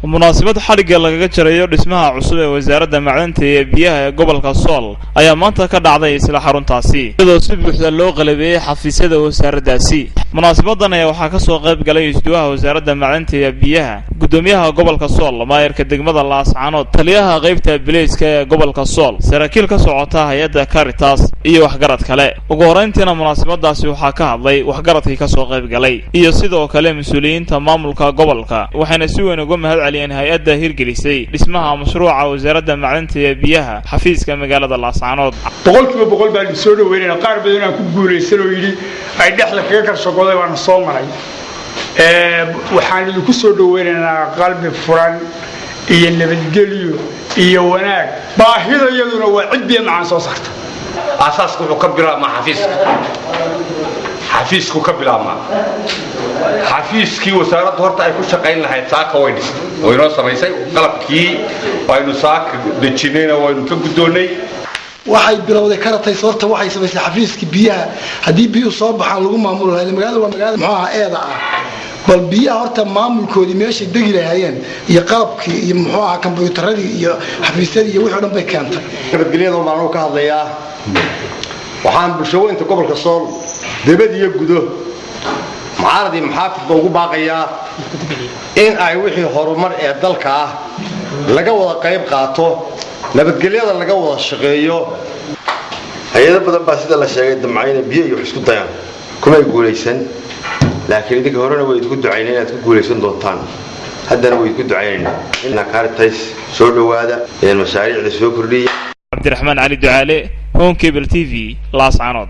munaasabad xariga lagaga jarayo dhismaha cusub ee wasaaradda macdanta iyo biyaha ee gobolka Sool ayaa maanta ka dhacday isla xaruntaasi iyadoo si buuxda loo qalabeeyay xafiisyada wasaaraddaasi. munaasabadan ayaa waxaa ka soo qayb galay isduwaha wasaaradda macdanta iyo biyaha, gudoomiyaha gobolka Sool, maayarka degmada Laascaanood, taliyaha qaybta bilayska ee gobolka Sool, saraakiil ka socota hay'adda Caritas iyo waxgarad kale. ugu horeyntiina munaasabadaasi waxaa ka hadlay waxgaradkii ka soo qayb galay iyo sidoo kale mas'uuliyiinta maamulka gobolka, waxayna si weyn uga mahadceliyeen hay'adda hirgelisay dhismaha mashruuca wasaaradda macdanta iyo biyaha xafiiska magaalada Laascaanood. boqolkiiba boqol baan soo dhaweynaa qaar badan aan ku guuleysan oo yiri ay dhexda kaga karshaqooday waan soo maray waxaan idinku soo dhaweynaynaa qalbi furan iyo nabadgelyo iyo wanaag. baahidayaduna waa cid biyo macaan soo saarta. asaasku wuxuu ka bilaabmaa xafiisku ka bilaabmaa xafiiskii wasaaradda horta ay ku shaqayn lahayd saaka way dhistay way noo samaysay qalabkii aynu saaka dejinayna waynu ka gudoonay. waxay bilowday Caritas horta waxay samaysay xafiiskii biyaha hadii biyo soo baxaan lagu maamulo lahayd magaalada waa magaalada maxaa eeda ah bal biyaha horta maamulkoodii meesha degi lahaayeen iyo qalabkii iyo muxuu ahaa kombiyuutarradii iyo xafiisyadii iyo wixii dhan bay keentay. nabadgelyada maamulka ka hadlaya waxaan bulshooyinka gobolka Sool dibad iyo gudo معارضي محافظ ugu baaqaya in ay wixii horumar ee dalka ah laga wada qayb qaato nabadgelyada laga wada shaqeeyo. hay'ado badan baa sida la sheegay damcayna biyo iyo isku dayaan kuma guuleysan laakiin idinka horena way isku ducayneen inaad ku guuleysan doontaan haddana way isku ducayneen in Caritas soo dhawaada ee mashaariicda soo kordhiya. Cabdiraxmaan Ali Ducaale, Home Cable TV, Laascaanood.